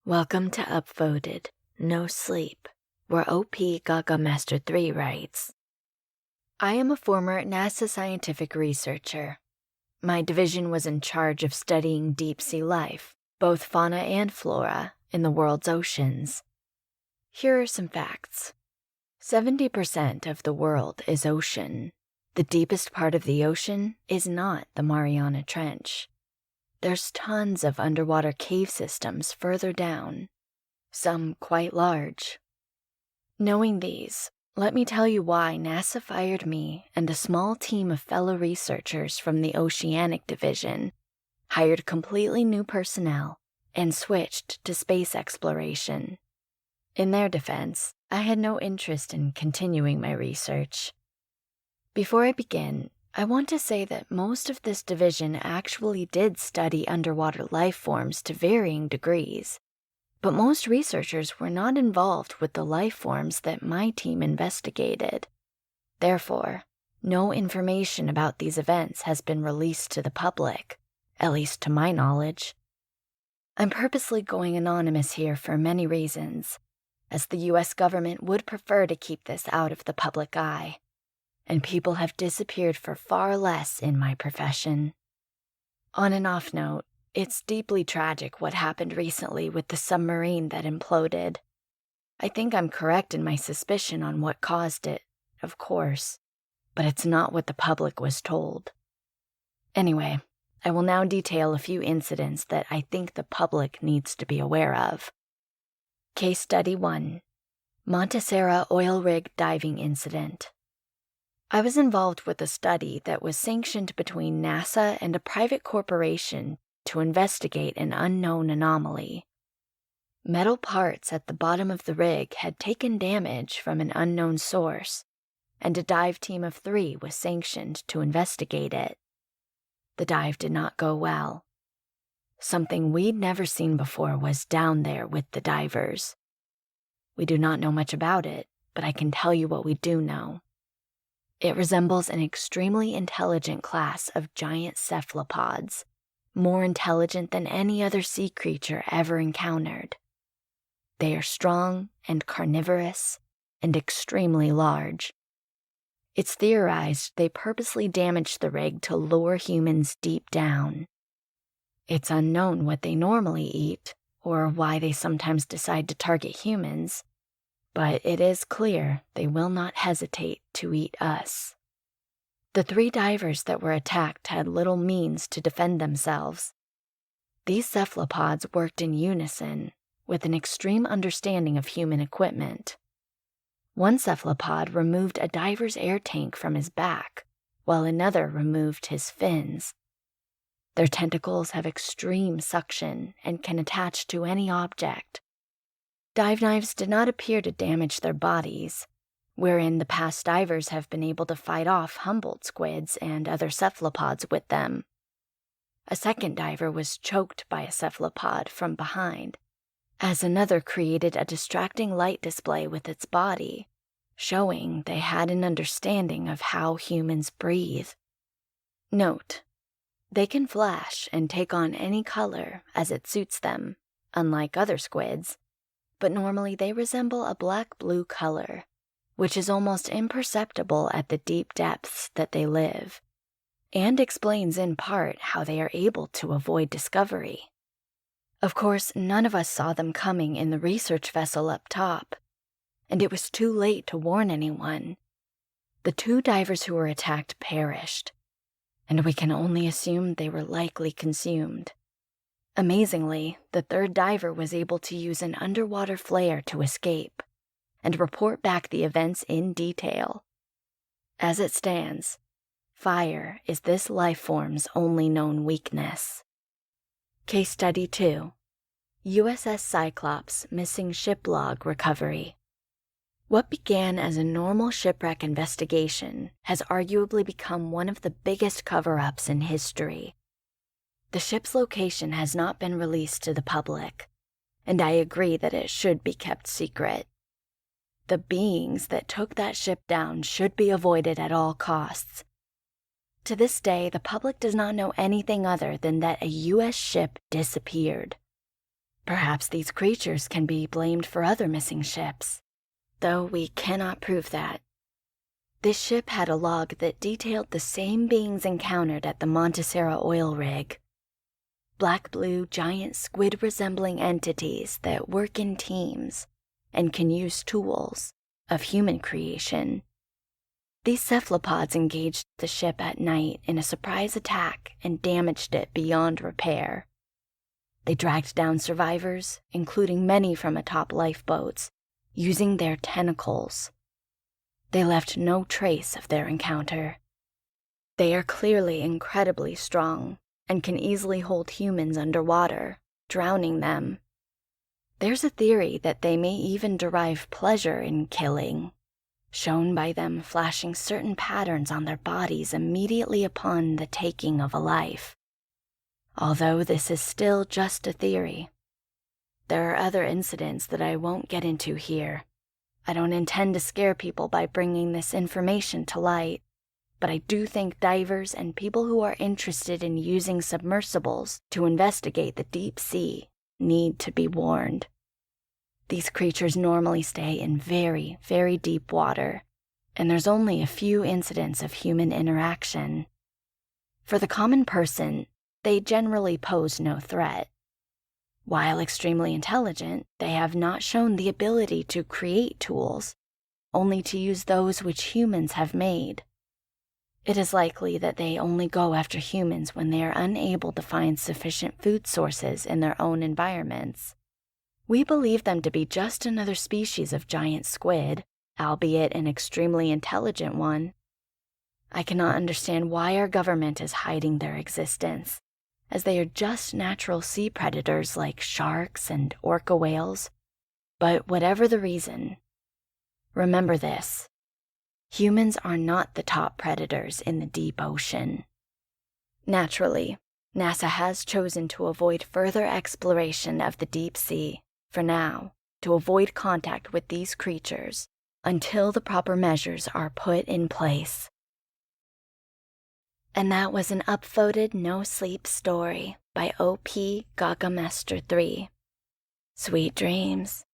Welcome to Upvoted, NoSleep, where OP Gagamaster3 writes. I am a former NASA scientific researcher. My division was in charge of studying deep-sea life, both fauna and flora, in the world's oceans. Here are some facts. 70% of the world is ocean. The deepest part of the ocean is not the Mariana Trench. There's tons of underwater cave systems further down, some quite large. Knowing these, let me tell you why NASA fired me and a small team of fellow researchers from the Oceanic Division, hired completely new personnel, and switched to space exploration. In their defense, I had no interest in continuing my research. Before I begin, I want to say that most of this division actually did study underwater life forms to varying degrees, but most researchers were not involved with the life forms that my team investigated. Therefore, no information about these events has been released to the public, at least to my knowledge. I'm purposely going anonymous here for many reasons, as the US government would prefer to keep this out of the public eye. And people have disappeared for far less in my profession. On an off note, it's deeply tragic what happened recently with the submarine that imploded. I think I'm correct in my suspicion on what caused it, of course, but it's not what the public was told. Anyway, I will now detail a few incidents that I think the public needs to be aware of. Case Study 1. Montserrat Oil Rig Diving Incident. I was involved with a study that was sanctioned between NASA and a private corporation to investigate an unknown anomaly. Metal parts at the bottom of the rig had taken damage from an unknown source, and a dive team of 3 was sanctioned to investigate it. The dive did not go well. Something we'd never seen before was down there with the divers. We do not know much about it, but I can tell you what we do know. It resembles an extremely intelligent class of giant cephalopods, more intelligent than any other sea creature ever encountered. They are strong and carnivorous and extremely large. It's theorized they purposely damaged the rig to lure humans deep down. It's unknown what they normally eat or why they sometimes decide to target humans, but it is clear they will not hesitate to eat us. The 3 divers that were attacked had little means to defend themselves. These cephalopods worked in unison, with an extreme understanding of human equipment. One cephalopod removed a diver's air tank from his back, while another removed his fins. Their tentacles have extreme suction and can attach to any object. Dive knives did not appear to damage their bodies, wherein the past divers have been able to fight off Humboldt squids and other cephalopods with them. A second diver was choked by a cephalopod from behind, as another created a distracting light display with its body, showing they had an understanding of how humans breathe. Note, they can flash and take on any color as it suits them, unlike other squids, but normally they resemble a black-blue color, which is almost imperceptible at the deep depths that they live, and explains in part how they are able to avoid discovery. Of course, none of us saw them coming in the research vessel up top, and it was too late to warn anyone. The 2 divers who were attacked perished, and we can only assume they were likely consumed. Amazingly, the 3rd diver was able to use an underwater flare to escape and report back the events in detail. As it stands, fire is this life form's only known weakness. Case Study 2. USS Cyclops Missing Ship Log Recovery. What began as a normal shipwreck investigation has arguably become one of the biggest cover-ups in history. The ship's location has not been released to the public, and I agree that it should be kept secret. The beings that took that ship down should be avoided at all costs. To this day, the public does not know anything other than that a U.S. ship disappeared. Perhaps these creatures can be blamed for other missing ships, though we cannot prove that. This ship had a log that detailed the same beings encountered at the Montesera oil rig. Black-blue giant squid-resembling entities that work in teams and can use tools of human creation. These cephalopods engaged the ship at night in a surprise attack and damaged it beyond repair. They dragged down survivors, including many from atop lifeboats, using their tentacles. They left no trace of their encounter. They are clearly incredibly strong and can easily hold humans underwater, drowning them. There's a theory that they may even derive pleasure in killing, shown by them flashing certain patterns on their bodies immediately upon the taking of a life. Although this is still just a theory. There are other incidents that I won't get into here. I don't intend to scare people by bringing this information to light, but I do think divers and people who are interested in using submersibles to investigate the deep sea need to be warned. These creatures normally stay in very, very deep water, and there's only a few incidents of human interaction. For the common person, they generally pose no threat. While extremely intelligent, they have not shown the ability to create tools, only to use those which humans have made. It is likely that they only go after humans when they are unable to find sufficient food sources in their own environments. We believe them to be just another species of giant squid, albeit an extremely intelligent one. I cannot understand why our government is hiding their existence, as they are just natural sea predators like sharks and orca whales. But whatever the reason, remember this: humans are not the top predators in the deep ocean. Naturally, NASA has chosen to avoid further exploration of the deep sea, for now, to avoid contact with these creatures until the proper measures are put in place. And that was an upvoted NoSleep story by OP Gagamaster3. Sweet dreams.